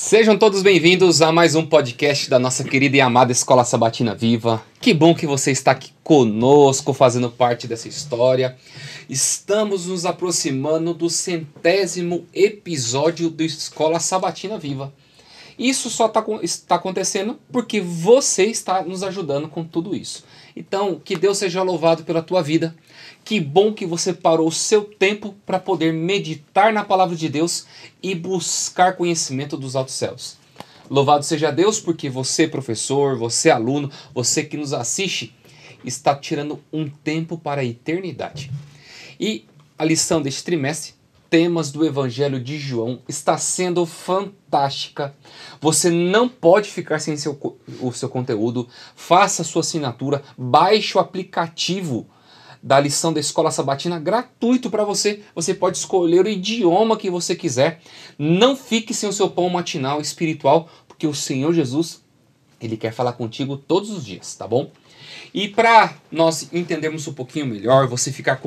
Sejam todos bem-vindos a mais um podcast da nossa querida e amada Escola Sabatina Viva. Que bom que você está aqui conosco, fazendo parte dessa história. Estamos nos aproximando do 100º episódio do Escola Sabatina Viva. Isso só está acontecendo porque você está nos ajudando com tudo isso. Então, que Deus seja louvado pela tua vida. Que bom que você parou o seu tempo para poder meditar na palavra de Deus e buscar conhecimento dos altos céus. Louvado seja Deus porque você, professor, você, aluno, você que nos assiste, está tirando um tempo para a eternidade. E a lição deste trimestre, temas do Evangelho de João, está sendo fantástica. Você não pode ficar sem o seu conteúdo. Faça a sua assinatura, baixe o aplicativo da lição da Escola Sabatina gratuito para você. Você pode escolher o idioma que você quiser. Não fique sem o seu pão matinal espiritual, porque o Senhor Jesus, Ele quer falar contigo todos os dias, tá bom? E para nós entendermos um pouquinho melhor, você ficar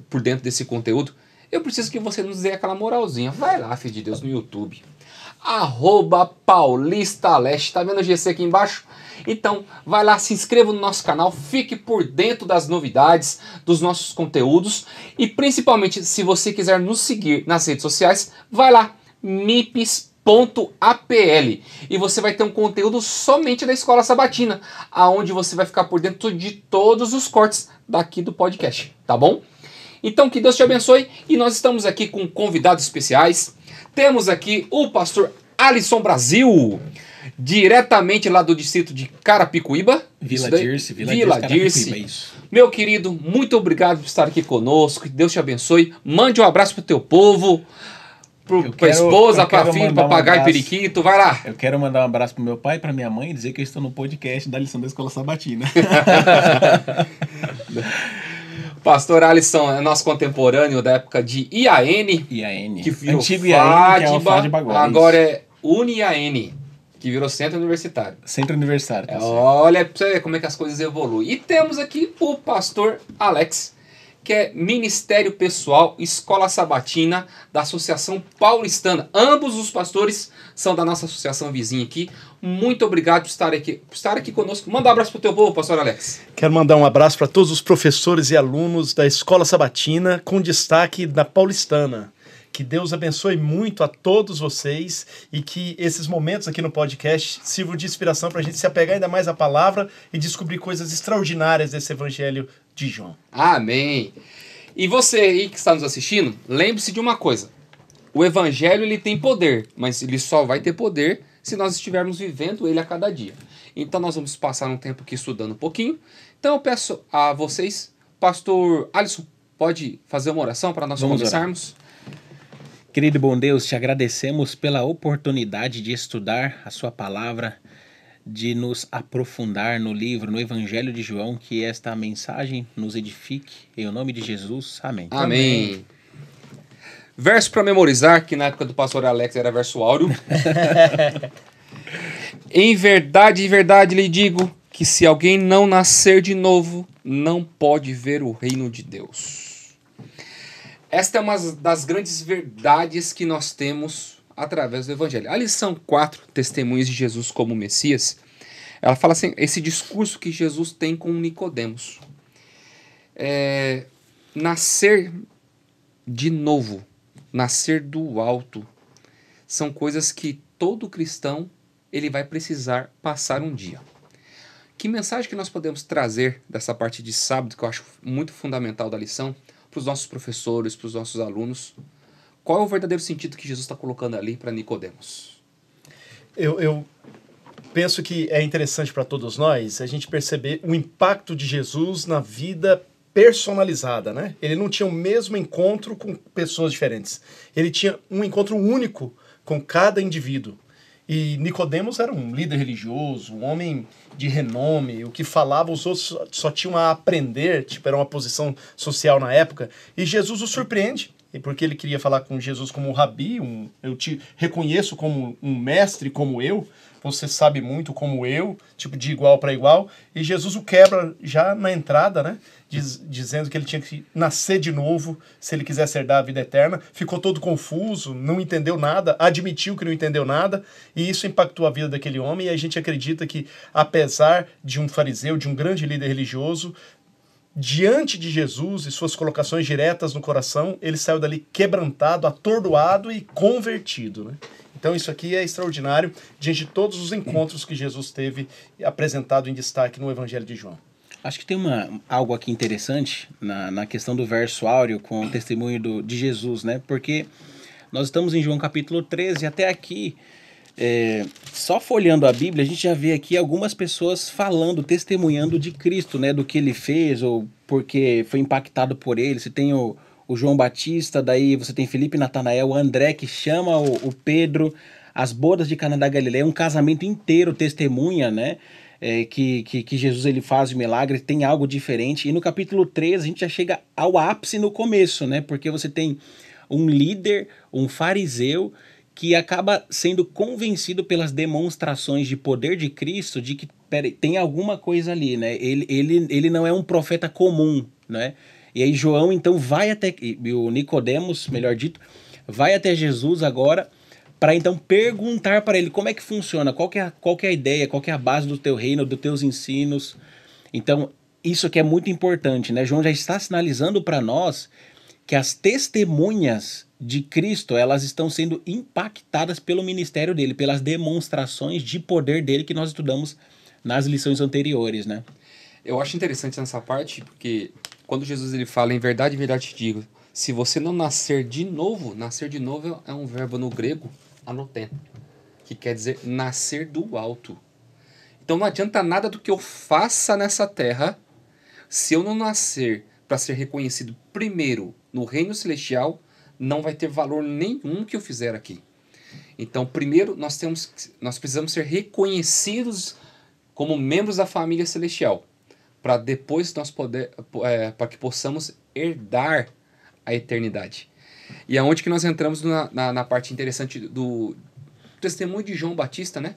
por dentro desse conteúdo, eu preciso que você nos dê aquela moralzinha. Vai lá, filho de Deus, no YouTube. @PaulistaLeste. Tá vendo o GC aqui embaixo? Então, vai lá, se inscreva no nosso canal, fique por dentro das novidades, dos nossos conteúdos. E principalmente, se você quiser nos seguir nas redes sociais, vai lá, mips.apl. E você vai ter um conteúdo somente da Escola Sabatina, aonde você vai ficar por dentro de todos os cortes daqui do podcast, tá bom? Então, que Deus te abençoe. E nós estamos aqui com convidados especiais. Temos aqui o pastor Alisson Brasil, diretamente lá do distrito de Carapicuíba. Vila Dirce. Isso. Meu querido, muito obrigado por estar aqui conosco. Que Deus te abençoe. Mande um abraço pro teu povo, pra esposa, pra filho, papagaio e periquito. Vai lá. Eu quero mandar um abraço pro meu pai e pra minha mãe e dizer que eu estou no podcast da lição da Escola Sabatina. Pastor Alisson é nosso contemporâneo da época de IAN. Que virou antigo IAN, que é o FADIBA agora é UniAN, que virou Centro Universitário. Centro Universitário. Tá olha pra você ver como é que as coisas evoluem. E temos aqui o pastor Alex, que é Ministério Pessoal Escola Sabatina da Associação Paulistana. Ambos os pastores são da nossa associação vizinha aqui. Muito obrigado por estar aqui conosco. Manda um abraço pro teu povo, pastor Alex. Quero mandar um abraço para todos os professores e alunos da Escola Sabatina, com destaque da Paulistana. Que Deus abençoe muito a todos vocês e que esses momentos aqui no podcast sirvam de inspiração para a gente se apegar ainda mais à palavra e descobrir coisas extraordinárias desse Evangelho de João. Amém. E você aí que está nos assistindo, lembre-se de uma coisa. O Evangelho ele tem poder, mas ele só vai ter poder se nós estivermos vivendo ele a cada dia. Então nós vamos passar um tempo aqui estudando um pouquinho. Então eu peço a vocês, pastor Alisson, pode fazer uma oração para nós começarmos? Querido e bom Deus, te agradecemos pela oportunidade de estudar a sua palavra, de nos aprofundar no livro, no Evangelho de João, que esta mensagem nos edifique. Em nome de Jesus, amém. Amém. Verso para memorizar, que na época do pastor Alex era verso áureo. Em verdade lhe digo que se alguém não nascer de novo, não pode ver o reino de Deus. Esta é uma das grandes verdades que nós temos através do Evangelho. A lição 4, Testemunhas de Jesus como Messias, ela fala assim, esse discurso que Jesus tem com Nicodemos. Nascer de novo, nascer do alto, são coisas que todo cristão ele vai precisar passar um dia. Que mensagem que nós podemos trazer dessa parte de sábado, que eu acho muito fundamental da lição, para os nossos professores, para os nossos alunos? Qual é o verdadeiro sentido que Jesus está colocando ali para Nicodemos? Eu penso que é interessante para todos nós a gente perceber o impacto de Jesus na vida personalizada, né? Ele não tinha o mesmo encontro com pessoas diferentes. Ele tinha um encontro único com cada indivíduo. E Nicodemos era um líder religioso, um homem de renome, o que falava os outros só tinham a aprender, tipo, era uma posição social na época. E Jesus o surpreende, porque ele queria falar com Jesus como um rabi, eu te reconheço como um mestre como eu. você sabe muito como eu, tipo de igual para igual, e Jesus o quebra já na entrada, né? Dizendo que ele tinha que nascer de novo se ele quisesse herdar a vida eterna. Ficou todo confuso, não entendeu nada, admitiu que não entendeu nada, e isso impactou a vida daquele homem, e a gente acredita que, apesar de um fariseu, de um grande líder religioso, diante de Jesus e suas colocações diretas no coração, ele saiu dali quebrantado, atordoado e convertido, né? Então isso aqui é extraordinário diante de todos os encontros que Jesus teve apresentado em destaque no Evangelho de João. Acho que tem algo aqui interessante na questão do verso áureo com o testemunho de Jesus, né? Porque nós estamos em João capítulo 13, até aqui, só folheando a Bíblia, a gente já vê aqui algumas pessoas falando, testemunhando de Cristo, né? Do que ele fez ou porque foi impactado por ele. Você tem o João Batista, daí você tem Felipe e Natanael, o André que chama o Pedro, as bodas de Caná da Galileia, um casamento inteiro testemunha, né? Que Jesus ele faz o milagre, tem algo diferente. E no capítulo 13 a gente já chega ao ápice no começo, né? Porque você tem um líder, um fariseu, que acaba sendo convencido pelas demonstrações de poder de Cristo de que tem alguma coisa ali, né? Ele não é um profeta comum, né? E aí João então vai até, e o Nicodemos, melhor dito, vai até Jesus agora para então perguntar para ele como é que funciona, qual que é a ideia, qual que é a base do teu reino, dos teus ensinos. Então, isso aqui é muito importante, né? João já está sinalizando para nós que as testemunhas de Cristo, elas estão sendo impactadas pelo ministério dele, pelas demonstrações de poder dele que nós estudamos nas lições anteriores, né? Eu acho interessante nessa parte, porque quando Jesus ele fala, em verdade te digo, se você não nascer de novo é um verbo no grego, anoten, que quer dizer nascer do alto. Então não adianta nada do que eu faça nessa terra, se eu não nascer para ser reconhecido primeiro no reino celestial, não vai ter valor nenhum que eu fizer aqui. Então, primeiro, nós precisamos ser reconhecidos como membros da família celestial, para depois para que possamos herdar a eternidade. E é onde que nós entramos na parte interessante do testemunho de João Batista, né?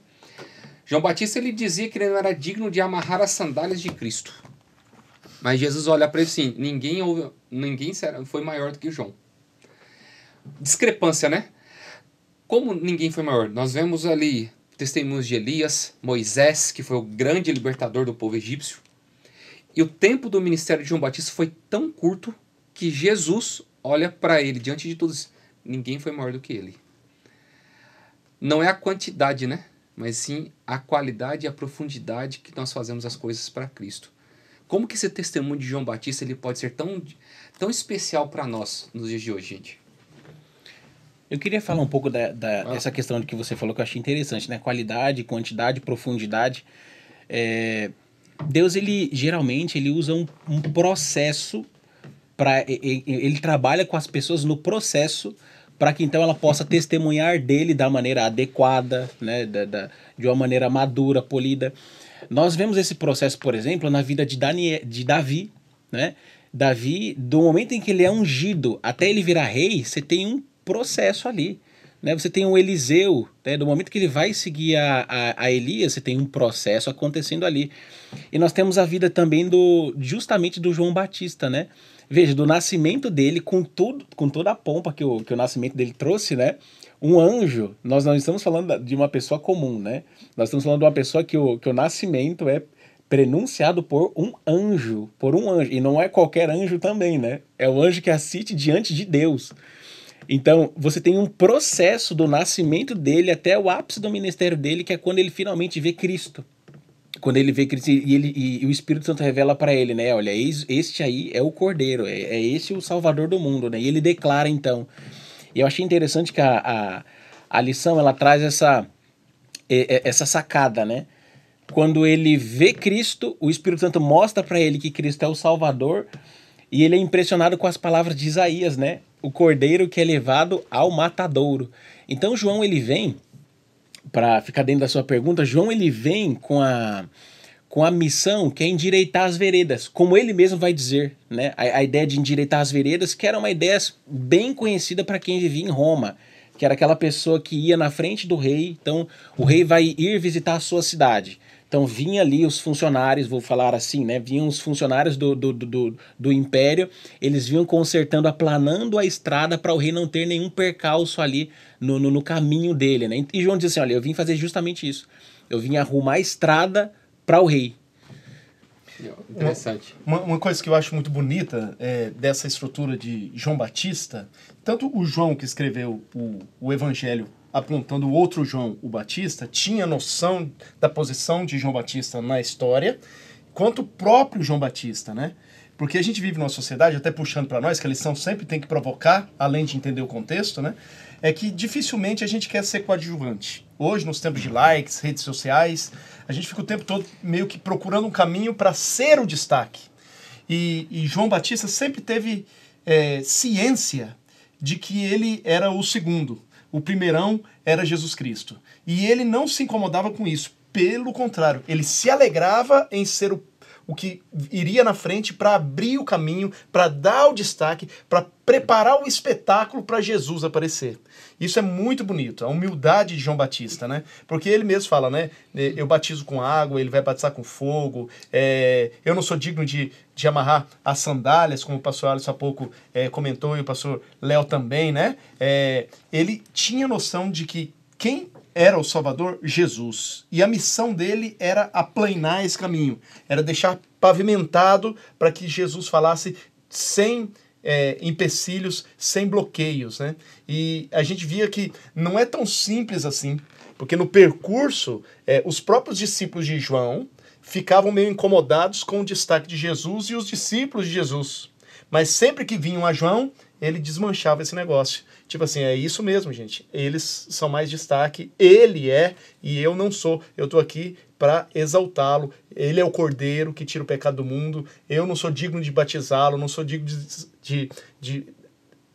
João Batista ele dizia que ele não era digno de amarrar as sandálias de Cristo. Mas Jesus olha para ele assim, ninguém foi maior do que João. Discrepância, né? Como ninguém foi maior? Nós vemos ali testemunhos de Elias, Moisés, que foi o grande libertador do povo egípcio. E o tempo do ministério de João Batista foi tão curto que Jesus olha para ele diante de todos. Ninguém foi maior do que ele. Não é a quantidade, né? Mas sim a qualidade e a profundidade que nós fazemos as coisas para Cristo. Como que esse testemunho de João Batista ele pode ser tão especial para nós nos dias de hoje, gente? Eu queria falar um pouco dessa questão que você falou que eu achei interessante, né? Qualidade, quantidade, profundidade. Deus, geralmente, ele usa um processo ele trabalha com as pessoas no processo para que então ela possa testemunhar dele da maneira adequada, né? De uma maneira madura, polida. Nós vemos esse processo, por exemplo, na vida de Davi, né? Davi, do momento em que ele é ungido até ele virar rei, você tem um processo ali, né? Você tem o Eliseu, né? Do momento que ele vai seguir a Elias, você tem um processo acontecendo ali. E nós temos a vida também justamente do João Batista, né? Veja, do nascimento dele, com toda a pompa que o nascimento dele trouxe, né? Um anjo, nós não estamos falando de uma pessoa comum, né? Nós estamos falando de uma pessoa que o nascimento é prenunciado por um anjo, e não é qualquer anjo também, né? É o anjo que assiste diante de Deus. Então, você tem um processo do nascimento dele até o ápice do ministério dele, que é quando ele finalmente vê Cristo. Quando ele vê Cristo e o Espírito Santo revela para ele, né? Olha, este aí é o Cordeiro, é esse o Salvador do mundo, né? E ele declara, então. E eu achei interessante que a lição, ela traz essa sacada, né? Quando ele vê Cristo, o Espírito Santo mostra para ele que Cristo é o Salvador e ele é impressionado com as palavras de Isaías, né? O Cordeiro que é levado ao matadouro. Então, João, ele vem, para ficar dentro da sua pergunta, João, ele vem com a missão que é endireitar as veredas, como ele mesmo vai dizer, né? A ideia de endireitar as veredas, que era uma ideia bem conhecida para quem vivia em Roma, que era aquela pessoa que ia na frente do rei. Então, o rei vai ir visitar a sua cidade. Então, vinha ali os funcionários, vou falar assim, né? Vinham os funcionários do império, eles vinham consertando, aplanando a estrada para o rei não ter nenhum percalço ali no caminho dele, né? E João diz assim, olha, eu vim fazer justamente isso. Eu vim arrumar a estrada para o rei. Interessante. Uma coisa que eu acho muito bonita dessa estrutura de João Batista, tanto o João que escreveu o Evangelho apontando o outro João, o Batista, tinha noção da posição de João Batista na história, quanto o próprio João Batista, né? Porque a gente vive numa sociedade, até puxando para nós, que a lição sempre tem que provocar, além de entender o contexto, né? É que dificilmente a gente quer ser coadjuvante. Hoje, nos tempos de likes, redes sociais, a gente fica o tempo todo meio que procurando um caminho para ser o destaque. E João Batista sempre teve ciência de que ele era o segundo. O primeirão era Jesus Cristo. E ele não se incomodava com isso. Pelo contrário, ele se alegrava em ser o que iria na frente para abrir o caminho, para dar o destaque, para preparar o espetáculo para Jesus aparecer. Isso é muito bonito, a humildade de João Batista, né? Porque ele mesmo fala, né? Eu batizo com água, ele vai batizar com fogo, eu não sou digno de amarrar as sandálias, como o pastor Alisson há pouco comentou, e o pastor Léo também, né? Ele tinha noção de que quem era o Salvador? Jesus. E a missão dele era aplanar esse caminho, era deixar pavimentado para que Jesus falasse sem empecilhos, sem bloqueios, né? E a gente via que não é tão simples assim, porque no percurso, os próprios discípulos de João ficavam meio incomodados com o destaque de Jesus e os discípulos de Jesus. Mas sempre que vinham a João, ele desmanchava esse negócio. Tipo assim, é isso mesmo, gente. Eles são mais destaque, ele é e eu não sou. Eu tô aqui para exaltá-lo. Ele é o Cordeiro que tira o pecado do mundo. Eu não sou digno de batizá-lo, não sou digno de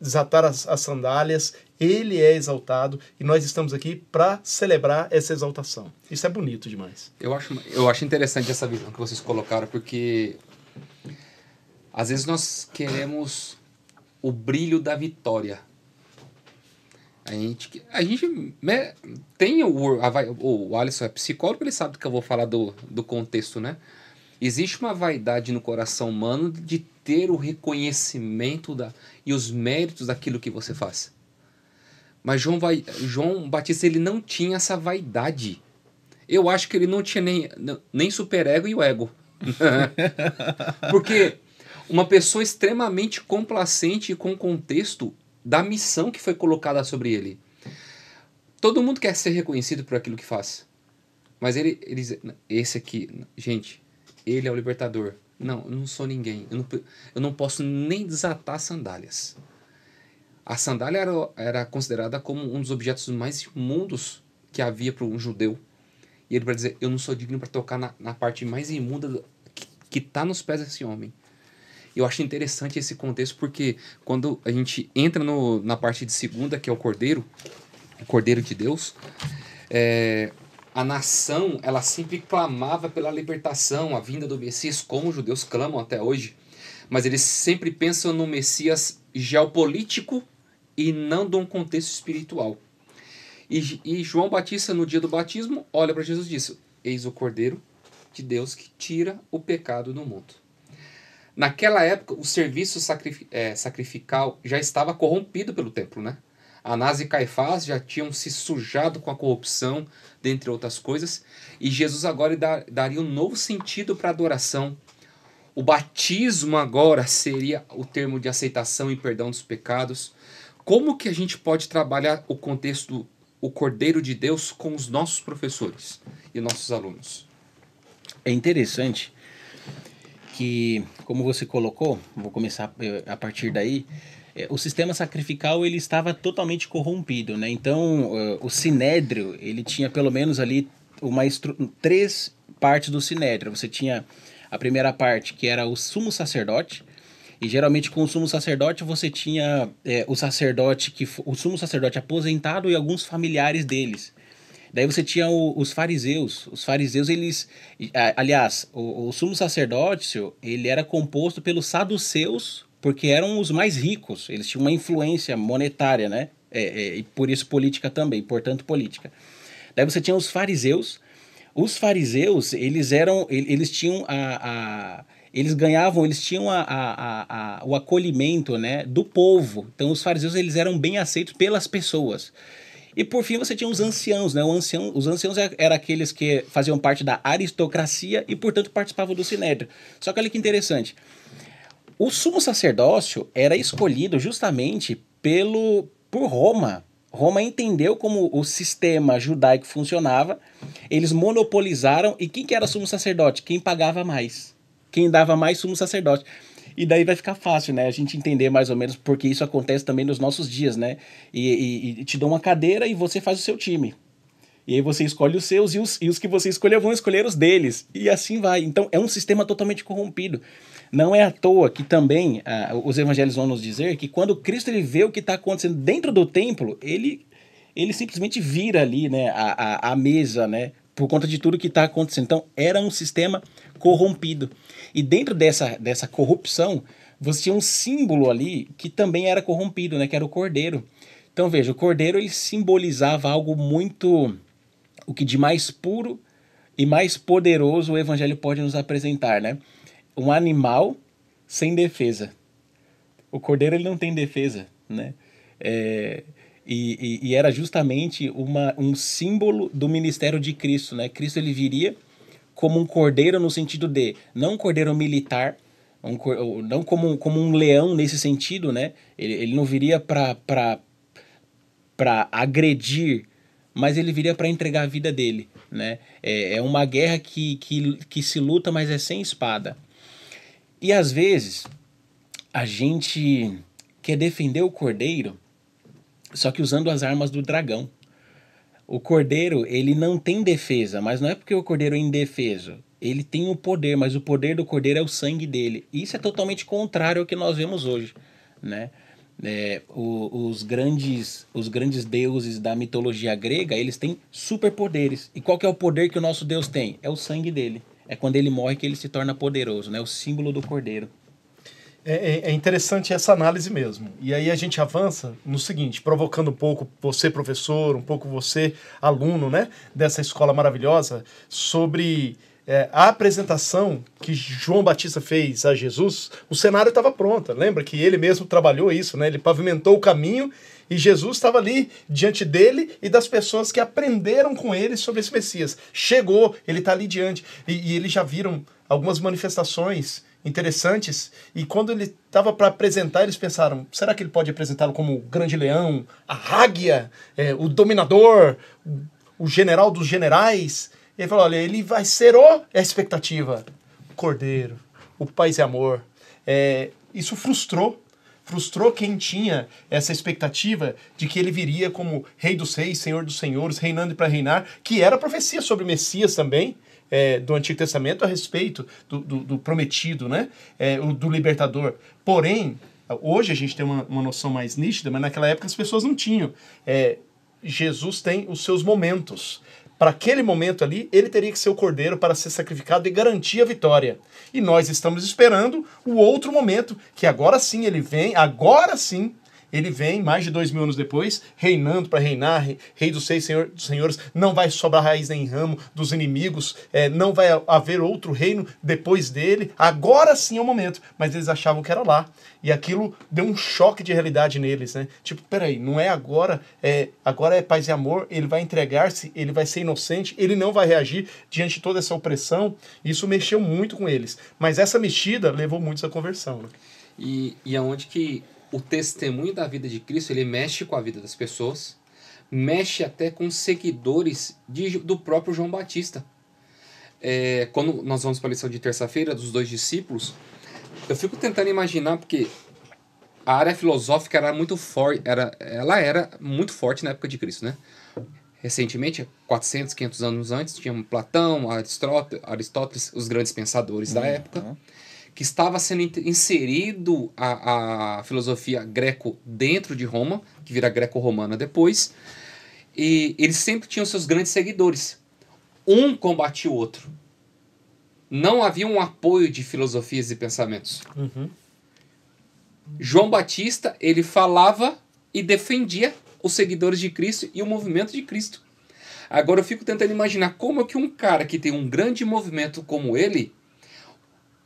desatar as sandálias. Ele é exaltado e nós estamos aqui para celebrar essa exaltação. Isso é bonito demais. Eu acho interessante essa visão que vocês colocaram, porque às vezes nós queremos o brilho da vitória. A gente tem o Alisson é psicólogo, ele sabe que eu vou falar do contexto, né? Existe uma vaidade no coração humano de ter o reconhecimento e os méritos daquilo que você faz. Mas João Batista, ele não tinha essa vaidade. Eu acho que ele não tinha nem superego e o ego. Porque uma pessoa extremamente complacente e com contexto da missão que foi colocada sobre ele. Todo mundo quer ser reconhecido por aquilo que faz. Mas esse aqui, gente, ele é o libertador. Não, eu não sou ninguém. Eu não posso nem desatar sandálias. A sandália era considerada como um dos objetos mais imundos que havia para um judeu. E ele vai dizer, eu não sou digno para tocar na parte mais imunda que está nos pés desse homem. Eu acho interessante esse contexto porque quando a gente entra na parte de segunda, que é o Cordeiro de Deus, a nação ela sempre clamava pela libertação, a vinda do Messias, como os judeus clamam até hoje, mas eles sempre pensam no Messias geopolítico e não de um contexto espiritual. E João Batista, no dia do batismo, olha para Jesus e diz, eis o Cordeiro de Deus que tira o pecado do mundo. Naquela época, o serviço sacrificial já estava corrompido pelo templo, né? Anás e Caifás já tinham se sujado com a corrupção, dentre outras coisas, e Jesus agora daria um novo sentido para a adoração. O batismo agora seria o termo de aceitação e perdão dos pecados. Como que a gente pode trabalhar o contexto, o Cordeiro de Deus, com os nossos professores e nossos alunos? É interessante que, como você colocou, vou começar a partir daí, o sistema sacrificial ele estava totalmente corrompido, né? Então, o Sinédrio, ele tinha pelo menos ali 3 partes do Sinédrio. Você tinha a primeira parte, que era o sumo sacerdote, e geralmente com o sumo sacerdote você tinha o sumo sacerdote aposentado e alguns familiares deles. Daí você tinha os fariseus. Os fariseus, eles... Aliás, o sumo sacerdócio, ele era composto pelos saduceus, porque eram os mais ricos. Eles tinham uma influência monetária, né? E por isso política também, portanto política. Daí você tinha os fariseus. Os fariseus, eles tinham eles ganhavam, eles tinham o acolhimento, né, do povo. Então os fariseus, eles eram bem aceitos pelas pessoas. E por fim você tinha os anciãos, né? Os anciãos eram aqueles que faziam parte da aristocracia e, portanto, participavam do sinédrio. Só que olha que interessante. O sumo sacerdócio era escolhido justamente por Roma. Roma entendeu como o sistema judaico funcionava, eles monopolizaram, e quem que era sumo sacerdote? Quem pagava mais. Quem dava mais sumo sacerdote. E daí vai ficar fácil, né? A gente entender mais ou menos porque isso acontece também nos nossos dias, né? E te dão uma cadeira e você faz o seu time. E aí você escolhe os seus e os que você escolheu vão escolher os deles. E assim vai. Então é um sistema totalmente corrompido. Não é à toa que também os evangelhos vão nos dizer que quando Cristo ele vê o que está acontecendo dentro do templo, ele simplesmente vira ali, né, a mesa, né? Por conta de tudo que está acontecendo. Então era um sistema corrompido. E dentro dessa corrupção, você tinha um símbolo ali que também era corrompido, né? Que era o cordeiro. Então veja, o cordeiro ele simbolizava algo muito... o que de mais puro e mais poderoso o evangelho pode nos apresentar, né? Um animal sem defesa. O cordeiro ele não tem defesa, né? E era justamente um símbolo do ministério de Cristo, né? Cristo ele viria como um cordeiro no sentido de, não um cordeiro militar, não como um leão nesse sentido, né? Ele não viria para agredir, mas ele viria para entregar a vida dele, né? É uma guerra que se luta, mas é sem espada. E às vezes a gente quer defender o cordeiro, só que usando as armas do dragão. O cordeiro, ele não tem defesa, mas não é porque o cordeiro é indefeso. Ele tem o poder, mas o poder do cordeiro é o sangue dele. Isso é totalmente contrário ao que nós vemos hoje, né? Os grandes deuses da mitologia grega, eles têm superpoderes. E qual que é o poder que o nosso Deus tem? É o sangue dele. É quando ele morre que ele se torna poderoso, né? O símbolo do cordeiro. É interessante essa análise mesmo. E aí a gente avança no seguinte, provocando um pouco você, professor, um pouco você, aluno, né, dessa escola maravilhosa, sobre a apresentação que João Batista fez a Jesus. O cenário estava pronto. Lembra que ele mesmo trabalhou isso, né? Ele pavimentou o caminho e Jesus estava ali diante dele e das pessoas que aprenderam com ele sobre esse Messias. Chegou, ele está ali diante. E eles já viram algumas manifestações interessantes, e quando ele estava para apresentar, eles pensaram, será que ele pode apresentá-lo como o grande leão, a águia, o dominador, o general dos generais? E ele falou, olha, ele vai ser a expectativa, o cordeiro, o paz e amor. Isso frustrou quem tinha essa expectativa de que ele viria como rei dos reis, senhor dos senhores, reinando para reinar, que era a profecia sobre o Messias também, do Antigo Testamento a respeito do prometido, né? Do libertador. Porém, hoje a gente tem uma noção mais nítida, mas naquela época as pessoas não tinham. Jesus tem os seus momentos. Para aquele momento ali, ele teria que ser o cordeiro para ser sacrificado e garantir a vitória. E nós estamos esperando o outro momento, que agora sim ele vem, ele vem, mais de 2000 anos depois, reinando para reinar, rei dos seis, senhor dos senhores, não vai sobrar raiz nem ramo dos inimigos, não vai haver outro reino depois dele, agora sim é o momento, mas eles achavam que era lá, e aquilo deu um choque de realidade neles, né? Tipo, peraí, não é agora, agora é paz e amor, ele vai entregar-se, ele vai ser inocente, ele não vai reagir diante de toda essa opressão, isso mexeu muito com eles, mas essa mexida levou muitos à conversão, né? E aonde que o testemunho da vida de Cristo, ele mexe com a vida das pessoas, mexe até com seguidores do próprio João Batista. Quando nós vamos para a lição de terça-feira dos 2 discípulos, eu fico tentando imaginar, porque a área filosófica era muito forte, ela era muito forte na época de Cristo, né? Recentemente, 400, 500 anos antes, tinha Platão, Aristóteles, os grandes pensadores da época, que estava sendo inserido a filosofia greco dentro de Roma, que vira greco-romana depois, e eles sempre tinham seus grandes seguidores. Um combatia o outro. Não havia um apoio de filosofias e pensamentos. João Batista, ele falava e defendia os seguidores de Cristo e o movimento de Cristo. Agora eu fico tentando imaginar como é que um cara que tem um grande movimento como ele,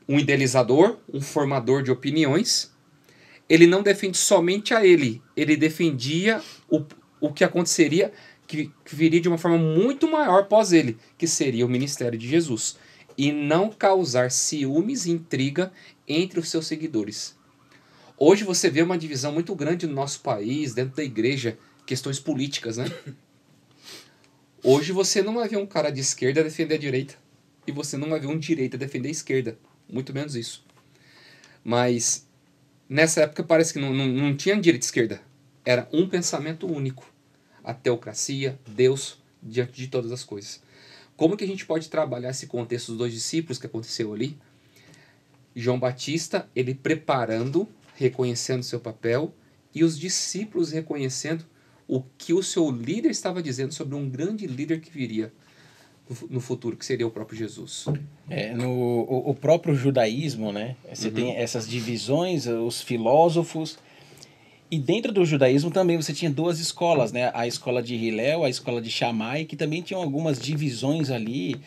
um idealizador, um formador de opiniões, ele não defende somente a ele, ele defendia o que aconteceria, que viria de uma forma muito maior após ele, que seria o ministério de Jesus. E não causar ciúmes e intriga entre os seus seguidores. Hoje você vê uma divisão muito grande no nosso país, dentro da igreja, questões políticas, né? Hoje você não vai ver um cara de esquerda defender a direita. E você não vai ver um direita defender a esquerda. Muito menos isso. Mas nessa época parece que não tinha direita e esquerda. Era um pensamento único. A teocracia, Deus, diante de todas as coisas. Como que a gente pode trabalhar esse contexto dos dois discípulos que aconteceu ali? João Batista, ele preparando, reconhecendo seu papel, e os discípulos reconhecendo o que o seu líder estava dizendo sobre um grande líder que viria no futuro, que seria o próprio Jesus. O próprio judaísmo, né? Você tem essas divisões, os filósofos, e dentro do judaísmo também você tinha duas escolas, né? A escola de Hillel, a escola de Shammai, que também tinham algumas divisões ali,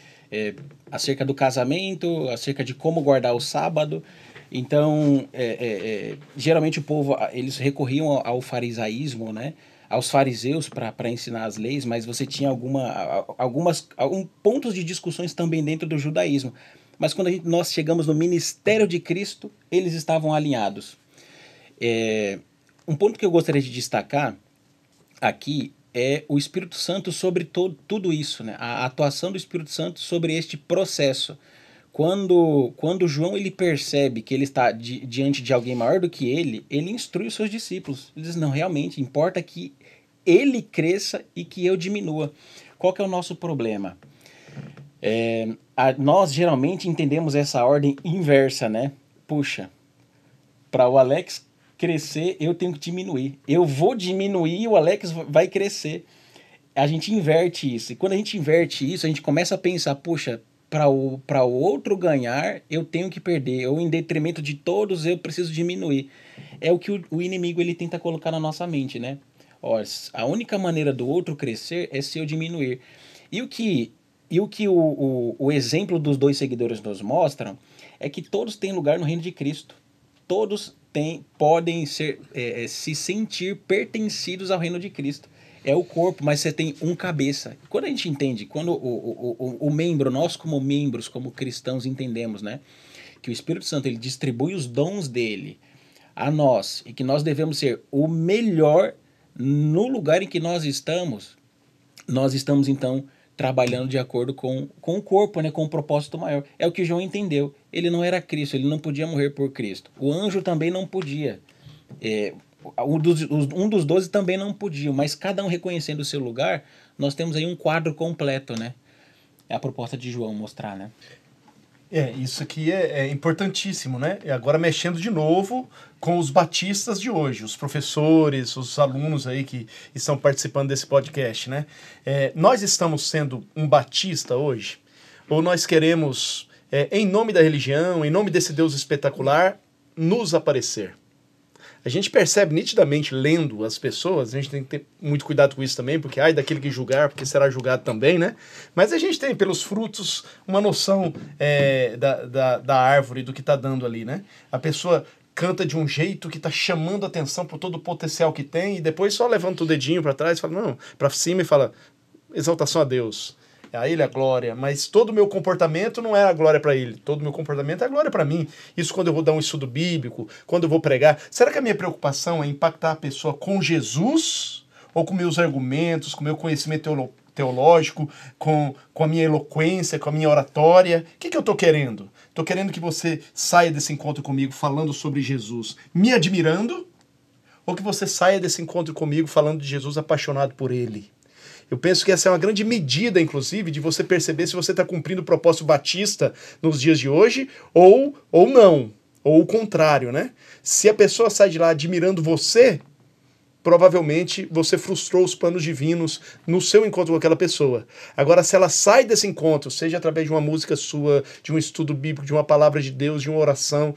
acerca do casamento, acerca de como guardar o sábado. Então, geralmente o povo, eles recorriam ao farisaísmo, né? Aos fariseus para ensinar as leis, mas você tinha alguns pontos de discussões também dentro do judaísmo. Mas quando nós chegamos no ministério de Cristo, eles estavam alinhados. Um ponto que eu gostaria de destacar aqui é o Espírito Santo sobre tudo isso, né? A atuação do Espírito Santo sobre este processo. Quando João ele percebe que ele está diante de alguém maior do que ele instrui os seus discípulos. Ele diz, não, realmente, importa que ele cresça e que eu diminua. Qual que é o nosso problema? Nós geralmente entendemos essa ordem inversa, né? Puxa, para o Alex crescer, eu tenho que diminuir. Eu vou diminuir e o Alex vai crescer. A gente inverte isso. E quando a gente inverte isso, a gente começa a pensar, puxa, para o outro ganhar, eu tenho que perder. Ou em detrimento de todos, eu preciso diminuir. É o que o inimigo ele tenta colocar na nossa mente, né? Ó, a única maneira do outro crescer é se eu diminuir. E o que o exemplo dos dois seguidores nos mostram é que todos têm lugar no reino de Cristo. Todos podem se sentir pertencidos ao reino de Cristo. É o corpo, mas você tem um cabeça. Quando a gente entende, quando o membro, nós como membros, como cristãos entendemos, né, que o Espírito Santo ele distribui os dons dele a nós e que nós devemos ser o melhor no lugar em que nós estamos então trabalhando de acordo com o corpo, né, com o propósito maior. É o que João entendeu. Ele não era Cristo, ele não podia morrer por Cristo. O anjo também não podia. Um dos 12 também não podia, mas cada um reconhecendo o seu lugar, nós temos aí um quadro completo, né? É a proposta de João mostrar, né? Isso aqui é importantíssimo, né? E agora mexendo de novo com os batistas de hoje, os professores, os alunos aí que estão participando desse podcast, né? Nós estamos sendo um batista hoje? Ou nós queremos, em nome da religião, em nome desse Deus espetacular, nos aparecer? A gente percebe nitidamente, lendo as pessoas, a gente tem que ter muito cuidado com isso também, porque ai daquele que julgar, porque será julgado também, né? Mas a gente tem, pelos frutos, uma noção da árvore, do que está dando ali, né? A pessoa canta de um jeito que está chamando a atenção por todo o potencial que tem, e depois só levanta o dedinho para trás e fala, não, para cima e fala, exaltação a Deus. A ele é a glória, mas todo o meu comportamento não é a glória para ele, todo o meu comportamento é a glória para mim. Isso quando eu vou dar um estudo bíblico, quando eu vou pregar. Será que a minha preocupação é impactar a pessoa com Jesus ou com meus argumentos, com meu conhecimento teológico, com a minha eloquência, com a minha oratória? O que eu estou querendo? Estou querendo que você saia desse encontro comigo falando sobre Jesus, me admirando, ou que você saia desse encontro comigo falando de Jesus apaixonado por ele? Eu penso que essa é uma grande medida, inclusive, de você perceber se você está cumprindo o propósito batista nos dias de hoje ou não, ou o contrário, né? Se a pessoa sai de lá admirando você, provavelmente você frustrou os planos divinos no seu encontro com aquela pessoa. Agora, se ela sai desse encontro, seja através de uma música sua, de um estudo bíblico, de uma palavra de Deus, de uma oração,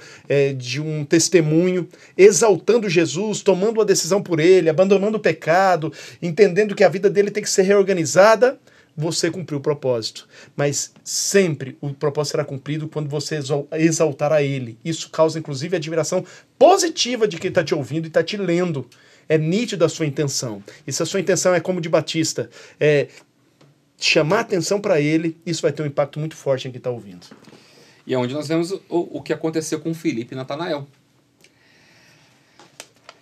de um testemunho, exaltando Jesus, tomando uma decisão por ele, abandonando o pecado, entendendo que a vida dele tem que ser reorganizada, você cumpriu o propósito. Mas sempre o propósito será cumprido quando você exaltar a ele. Isso causa, inclusive, admiração positiva de quem está te ouvindo e está te lendo. É nítido a sua intenção. E se a sua intenção é como de Batista, chamar atenção para ele, isso vai ter um impacto muito forte em quem está ouvindo. E é onde nós vemos o que aconteceu com Filipe e Natanael.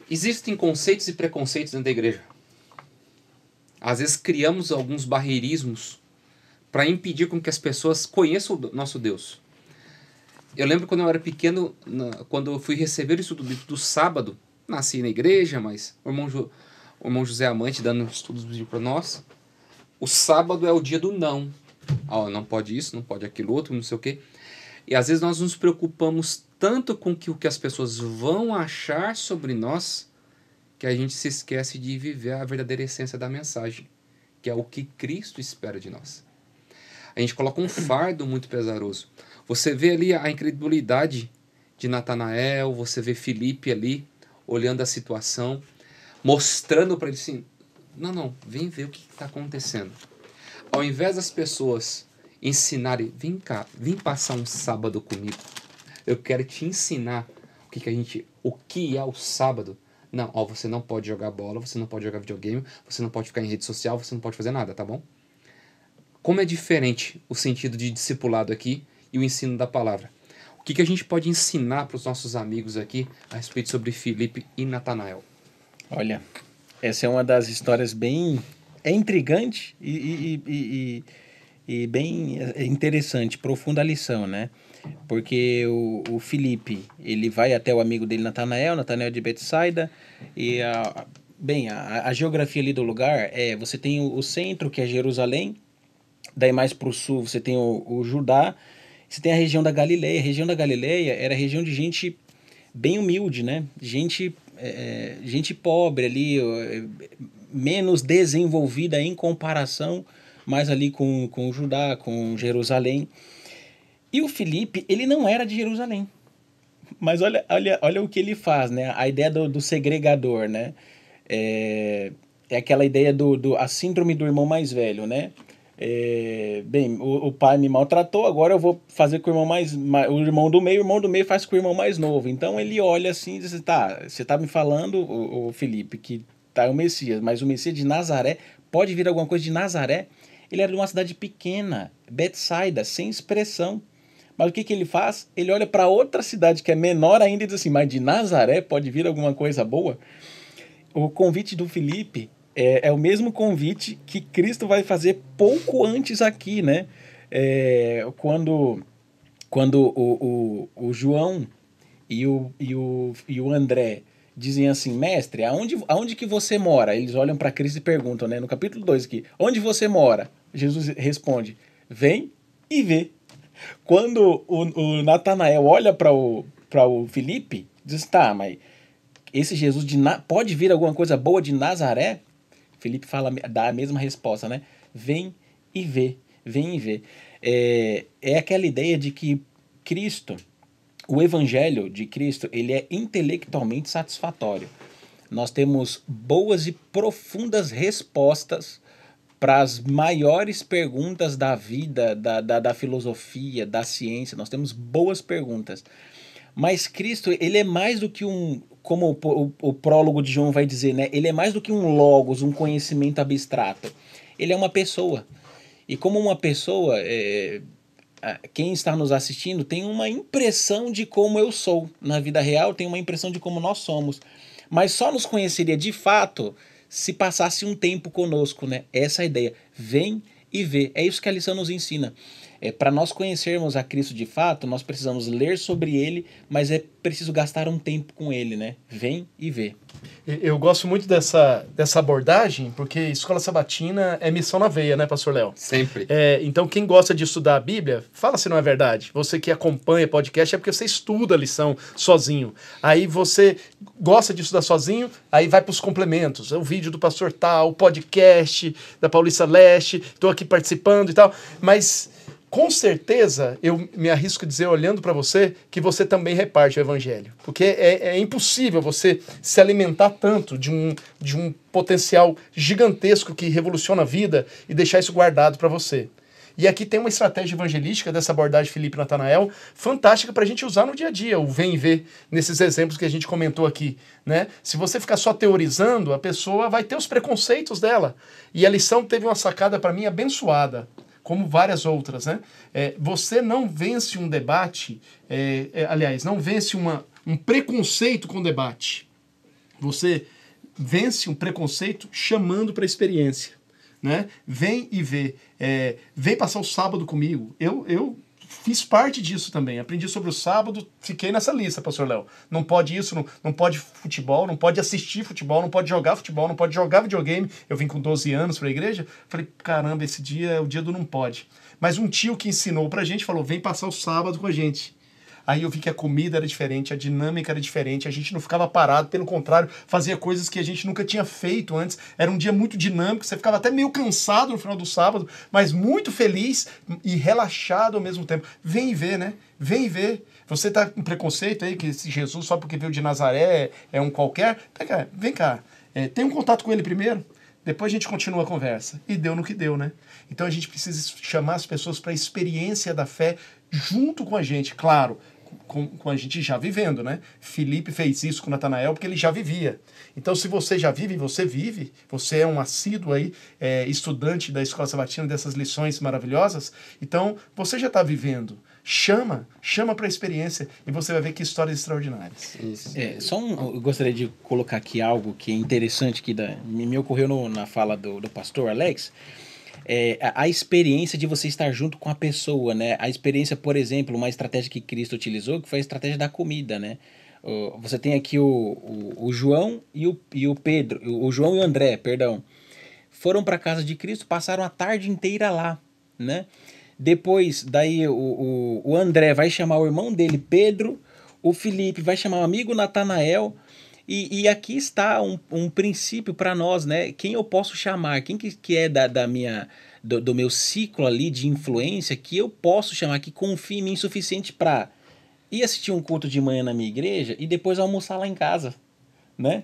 Existem conceitos e preconceitos dentro da igreja. Às vezes criamos alguns barreirismos para impedir com que as pessoas conheçam o nosso Deus. Eu lembro quando eu era pequeno, quando eu fui receber o estudo bíblico do sábado, nasci na igreja, mas o irmão José Amante dando estudos bíblicos para nós. O sábado é o dia do não. Não pode isso, não pode aquilo outro, não sei o quê. E às vezes nós nos preocupamos tanto com o que as pessoas vão achar sobre nós, que a gente se esquece de viver a verdadeira essência da mensagem, que é o que Cristo espera de nós. A gente coloca um fardo muito pesaroso. Você vê ali a incredulidade de Natanael, você vê Filipe ali, olhando a situação, mostrando para ele assim, não, vem ver o que está acontecendo. Ao invés das pessoas ensinarem, vem cá, vem passar um sábado comigo, eu quero te ensinar o que é o sábado. Não, você não pode jogar bola, você não pode jogar videogame, você não pode ficar em rede social, você não pode fazer nada, tá bom? Como é diferente o sentido de discipulado aqui e o ensino da palavra. O que a gente pode ensinar para os nossos amigos aqui a respeito sobre Filipe e Natanael? Olha, essa é uma das histórias bem intrigante e bem interessante, profunda lição, né? Porque o Filipe, ele vai até o amigo dele Natanael de Betsaida, e a geografia ali do lugar você tem o centro, que é Jerusalém, daí mais para o sul você tem o Judá, você tem a região da Galileia. A região da Galileia era região de gente bem humilde, né? Gente pobre ali, menos desenvolvida em comparação, mais ali com o Judá, com Jerusalém. E o Filipe, ele não era de Jerusalém. Mas olha o que ele faz, né? A ideia do segregador, né? É aquela ideia a síndrome do irmão mais velho, né? O pai me maltratou, agora eu vou fazer com o irmão do meio faz com o irmão mais novo. Então ele olha assim e diz, você tá me falando, o Filipe, que tá o Messias, mas o Messias de Nazaré, pode vir alguma coisa de Nazaré? Ele era de uma cidade pequena, Betsaida, sem expressão. Mas o que ele faz? Ele olha para outra cidade que é menor ainda e diz assim, mas de Nazaré pode vir alguma coisa boa? O convite do Filipe é o mesmo convite que Cristo vai fazer pouco antes aqui, né? Quando o João e o André dizem assim, mestre, aonde que você mora? Eles olham para Cristo e perguntam, né? No capítulo 2 aqui, onde você mora? Jesus responde, vem e vê. Quando o Natanael olha para o Filipe, diz, mas esse Jesus pode vir alguma coisa boa de Nazaré? Filipe dá a mesma resposta, né? Vem e vê. É aquela ideia de que Cristo, o evangelho de Cristo, ele é intelectualmente satisfatório. Nós temos boas e profundas respostas para as maiores perguntas da vida, da filosofia, da ciência. Nós temos boas perguntas. Mas Cristo, ele é mais do que como o prólogo de João vai dizer, né? Ele é mais do que um logos, um conhecimento abstrato. Ele é uma pessoa. E como uma pessoa, quem está nos assistindo tem uma impressão de como eu sou. Na vida real, tem uma impressão de como nós somos. Mas só nos conheceria de fato se passasse um tempo conosco, né? Essa é a ideia. Vem e vê. É isso que a lição nos ensina. Para nós conhecermos a Cristo de fato, nós precisamos ler sobre ele, mas é preciso gastar um tempo com ele, né? Vem e vê. Eu gosto muito dessa abordagem, porque escola sabatina é missão na veia, né, pastor Léo? Sempre. Então, quem gosta de estudar a Bíblia, fala se não é verdade. Você que acompanha podcast é porque você estuda a lição sozinho. Aí você gosta de estudar sozinho, aí vai para os complementos. É o vídeo do pastor tal, o podcast da Paulista Leste, estou aqui participando e tal. Mas, com certeza, eu me arrisco a dizer, olhando para você, que você também reparte o evangelho. Porque é impossível você se alimentar tanto de um potencial gigantesco que revoluciona a vida e deixar isso guardado para você. E aqui tem uma estratégia evangelística dessa abordagem Felipe e Natanael, fantástica para a gente usar no dia a dia, o vem e ver, nesses exemplos que a gente comentou aqui. Né? Se você ficar só teorizando, a pessoa vai ter os preconceitos dela. E a lição teve uma sacada para mim abençoada, como várias outras, né? Você não vence um debate, aliás, não vence um preconceito com debate. Você vence um preconceito chamando para a experiência, né? Vem e vê. Vem passar o sábado comigo. Eu fiz parte disso também. Aprendi sobre o sábado, fiquei nessa lista, pastor Léo. Não pode isso, não pode futebol, não pode assistir futebol, não pode jogar futebol, não pode jogar videogame. Eu vim com 12 anos para a igreja, falei, caramba, esse dia é o dia do não pode. Mas um tio que ensinou pra gente falou, vem passar o sábado com a gente. Aí eu vi que a comida era diferente, a dinâmica era diferente, a gente não ficava parado, pelo contrário, fazia coisas que a gente nunca tinha feito antes. Era um dia muito dinâmico, você ficava até meio cansado no final do sábado, mas muito feliz e relaxado ao mesmo tempo. Vem e vê, né? Vem e vê. Você tá com preconceito aí, que esse Jesus só porque veio de Nazaré é um qualquer? Vem cá, tem um contato com ele primeiro, depois a gente continua a conversa. E deu no que deu, né? Então a gente precisa chamar as pessoas para a experiência da fé junto com a gente, claro, com a gente já vivendo, né? Felipe fez isso com Natanael porque ele já vivia. Então, se você já vive, você é um assíduo aí, estudante da Escola Sabatina, dessas lições maravilhosas, então você já está vivendo. Chama para a experiência e você vai ver que histórias extraordinárias. Isso. Eu gostaria de colocar aqui algo que é interessante, que me ocorreu na fala do pastor Alex. A experiência de você estar junto com a pessoa, né? A experiência, por exemplo, uma estratégia que Cristo utilizou, que foi a estratégia da comida, né? Você tem aqui o João e o Pedro, o João e o André, perdão, foram para a casa de Cristo, passaram a tarde inteira lá, né? Depois, daí o André vai chamar o irmão dele, Pedro, o Felipe vai chamar o amigo Natanael. E aqui está um princípio para nós, né? Quem eu posso chamar? Quem que é do meu ciclo ali de influência que eu posso chamar, que confia em mim o suficiente para ir assistir um culto de manhã na minha igreja e depois almoçar lá em casa, né?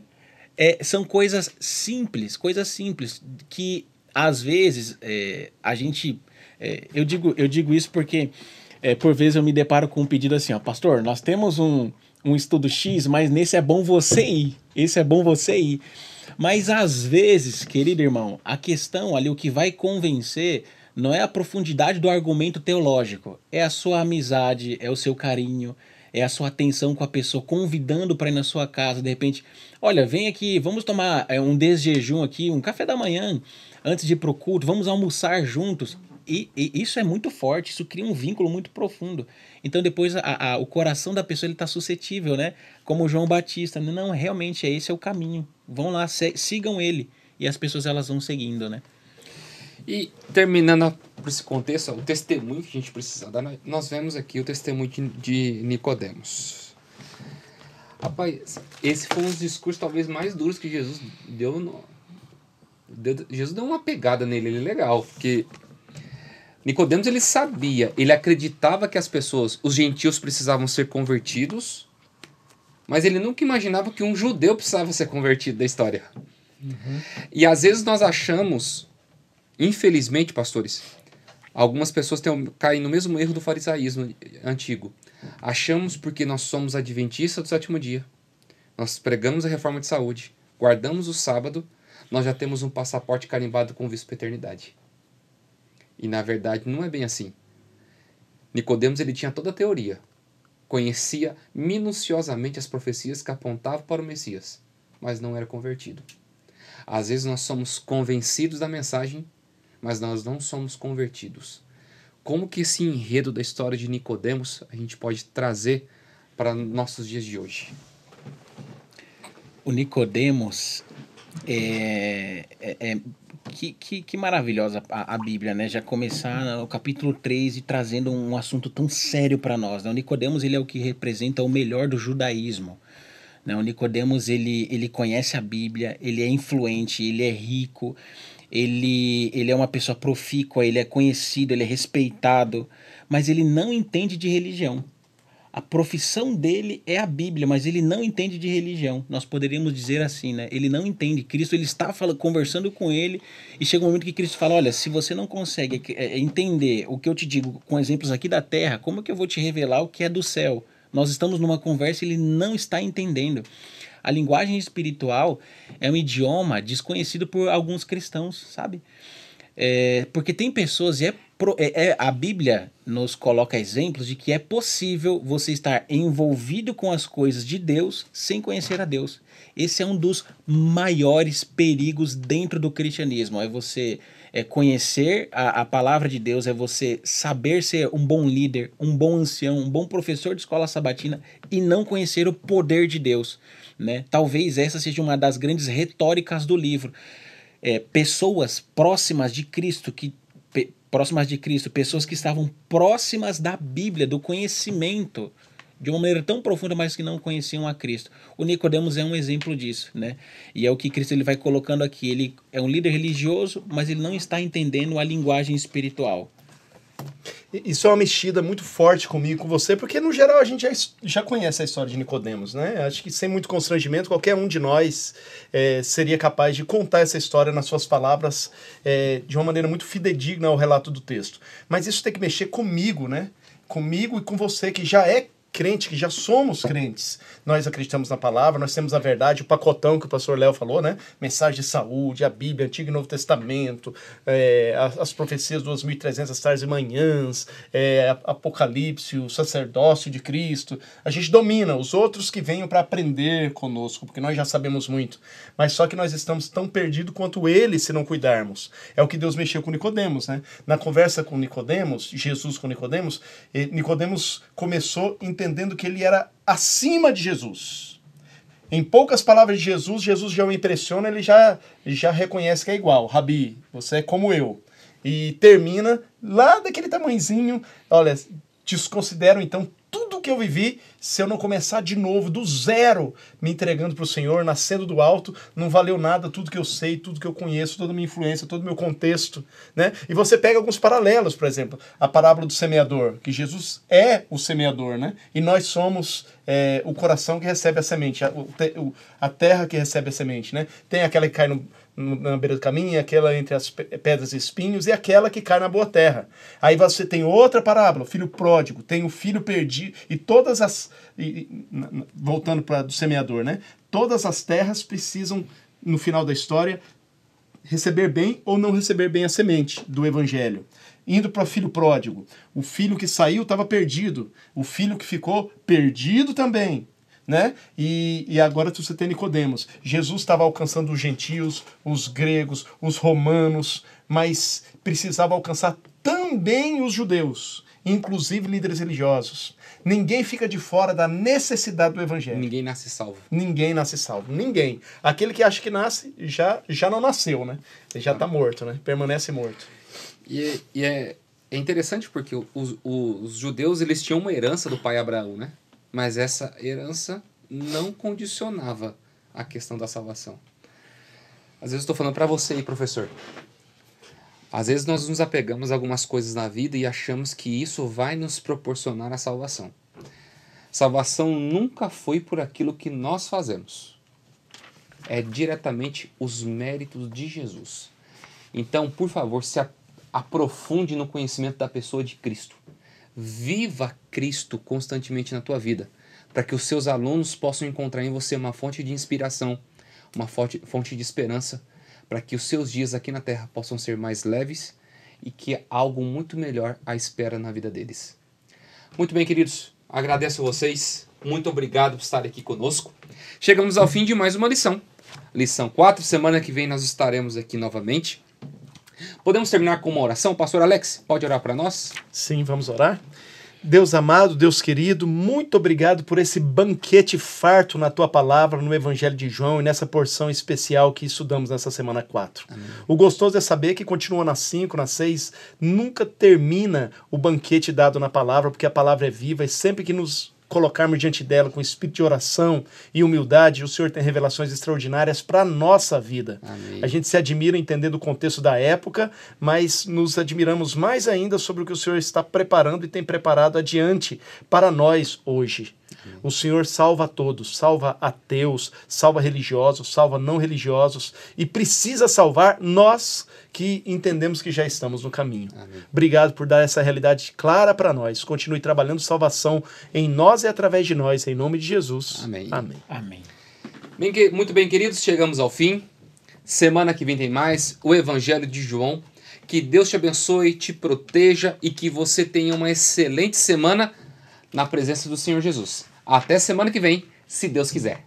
São coisas simples que às vezes a gente... eu digo isso porque por vezes eu me deparo com um pedido assim, ó, pastor, nós temos um estudo X, mas nesse é bom você ir. Esse é bom você ir. Mas às vezes, querido irmão, a questão ali, o que vai convencer, não é a profundidade do argumento teológico. É a sua amizade, é o seu carinho, é a sua atenção com a pessoa, convidando para ir na sua casa, de repente, olha, vem aqui, vamos tomar um desjejum aqui, um café da manhã, antes de ir pro culto, vamos almoçar juntos. E isso é muito forte, isso cria um vínculo muito profundo. Então depois o coração da pessoa está suscetível, né? Como o João Batista, não, realmente esse é o caminho. Vão lá, sigam ele. E as pessoas elas vão seguindo, né? E terminando por esse contexto, o testemunho que a gente precisa dar, nós vemos aqui o testemunho de Nicodemos. Rapaz, esse foi um dos discursos talvez mais duros que Jesus deu. Jesus deu uma pegada nele, ele é legal, porque Nicodemos ele sabia, ele acreditava que as pessoas, os gentios precisavam ser convertidos, mas ele nunca imaginava que um judeu precisava ser convertido da história. Uhum. E às vezes nós achamos, infelizmente, pastores, algumas pessoas caem no mesmo erro do farisaísmo antigo. Achamos porque nós somos adventistas do sétimo dia, nós pregamos a reforma de saúde, guardamos o sábado, nós já temos um passaporte carimbado com visto para a eternidade. E na verdade não é bem assim. Nicodemos ele tinha toda a teoria. Conhecia minuciosamente as profecias que apontavam para o Messias, mas não era convertido. Às vezes nós somos convencidos da mensagem, mas nós não somos convertidos. como que esse enredo da história de Nicodemos a gente pode trazer para nossos dias de hoje? O Nicodemos que maravilhosa a Bíblia, né? Já começar no capítulo 3 e trazendo um assunto tão sério para nós, né? O Nicodemos, ele é o que representa o melhor do judaísmo, né? O Nicodemos, ele conhece a Bíblia, ele é influente, ele é rico, ele é uma pessoa profícua, ele é conhecido, ele é respeitado, mas ele não entende de religião. A profissão dele é a Bíblia, mas ele não entende de religião. Nós poderíamos dizer assim, né? Ele não entende. Cristo, ele está conversando com ele e chega um momento que Cristo fala, olha, se você não consegue entender o que eu te digo com exemplos aqui da terra, como que eu vou te revelar o que é do céu? Nós estamos numa conversa e ele não está entendendo. A linguagem espiritual é um idioma desconhecido por alguns cristãos, sabe? Porque tem pessoas, a Bíblia nos coloca exemplos de que é possível você estar envolvido com as coisas de Deus sem conhecer a Deus. Esse é um dos maiores perigos dentro do cristianismo. É você conhecer a palavra de Deus, é você saber ser um bom líder, um bom ancião, um bom professor de escola sabatina e não conhecer o poder de Deus, né? Talvez essa seja uma das grandes retóricas do livro. Pessoas próximas de Cristo, pessoas que estavam próximas da Bíblia, do conhecimento, de uma maneira tão profunda, mas que não conheciam a Cristo. O Nicodemos é um exemplo disso, né? E é o que Cristo ele vai colocando aqui. Ele é um líder religioso, mas ele não está entendendo a linguagem espiritual. Isso é uma mexida muito forte comigo, com você, porque no geral a gente já conhece a história de Nicodemos, né? Acho que sem muito constrangimento, qualquer um de nós seria capaz de contar essa história nas suas palavras de uma maneira muito fidedigna ao relato do texto. Mas isso tem que mexer comigo, né? Comigo e com você, que já é crente, que já somos crentes. Nós acreditamos na palavra, nós temos a verdade, o pacotão que o pastor Léo falou, né? Mensagem de saúde, a Bíblia, Antigo e Novo Testamento, as profecias 2300 tardes e manhãs, Apocalipse, o sacerdócio de Cristo. A gente domina os outros que venham para aprender conosco, porque nós já sabemos muito. Mas só que nós estamos tão perdidos quanto eles se não cuidarmos. É o que Deus mexeu com Nicodemos, né? Na conversa com Nicodemos, Jesus com Nicodemos, Nicodemos começou entendendo que ele era acima de Jesus. Em poucas palavras de Jesus, Jesus já o impressiona, ele já reconhece que é igual. Rabi, você é como eu. E termina lá daquele tamanhozinho, olha, desconsidero então tudo que eu vivi, se eu não começar de novo, do zero, me entregando para o Senhor, nascendo do alto, não valeu nada tudo que eu sei, tudo que eu conheço, toda a minha influência, todo o meu contexto, né? E você pega alguns paralelos, por exemplo, a parábola do semeador, que Jesus é o semeador, né? E nós somos o coração que recebe a semente, a terra que recebe a semente, né? Tem aquela que cai na beira do caminho, aquela entre as pedras e espinhos, e aquela que cai na boa terra. Aí você tem outra parábola, o filho pródigo, tem o filho perdido, e todas as... voltando para do semeador, né? Todas as terras precisam, no final da história, receber bem ou não receber bem a semente do evangelho. Indo para o filho pródigo, o filho que saiu estava perdido, o filho que ficou perdido também, né? E agora você tem Nicodemos. Jesus estava alcançando os gentios, os gregos, os romanos, mas precisava alcançar também os judeus, inclusive líderes religiosos. Ninguém fica de fora da necessidade do evangelho. Ninguém nasce salvo. Ninguém nasce salvo. Ninguém. Aquele que acha que nasce, já não nasceu, né? Ele já está morto, né? Permanece morto. E é interessante porque os judeus, eles tinham uma herança do pai Abraão, né? Mas essa herança não condicionava a questão da salvação. Às vezes eu estou falando para você aí, professor. Às vezes nós nos apegamos a algumas coisas na vida e achamos que isso vai nos proporcionar a salvação. Salvação nunca foi por aquilo que nós fazemos. É diretamente os méritos de Jesus. Então, por favor, se aprofunde no conhecimento da pessoa de Cristo. Viva Cristo constantemente na tua vida, para que os seus alunos possam encontrar em você uma fonte de inspiração, uma fonte de esperança, para que os seus dias aqui na Terra possam ser mais leves e que algo muito melhor à espera na vida deles. Muito bem, queridos, agradeço a vocês, muito obrigado por estarem aqui conosco. Chegamos ao fim de mais uma lição. Lição 4, semana que vem nós estaremos aqui novamente. Podemos terminar com uma oração? Pastor Alex, pode orar para nós? Sim, vamos orar? Deus amado, Deus querido, muito obrigado por esse banquete farto na Tua palavra, no Evangelho de João e nessa porção especial que estudamos nessa semana 4. Amém. O gostoso é saber que continua nas 5, nas 6, nunca termina o banquete dado na palavra, porque a palavra é viva e sempre que nos colocarmos diante dela com espírito de oração e humildade, o Senhor tem revelações extraordinárias para a nossa vida. Amém. A gente se admira entendendo o contexto da época, mas nos admiramos mais ainda sobre o que o Senhor está preparando e tem preparado adiante para nós hoje. Amém. O Senhor salva a todos, salva ateus, salva religiosos, salva não religiosos e precisa salvar nós que entendemos que já estamos no caminho. Amém. Obrigado por dar essa realidade clara para nós. Continue trabalhando salvação em nós e através de nós, em nome de Jesus. Amém. Amém. Amém. Muito bem, queridos, chegamos ao fim. Semana que vem tem mais o Evangelho de João. Que Deus te abençoe, te proteja e que você tenha uma excelente semana na presença do Senhor Jesus. Até semana que vem, se Deus quiser.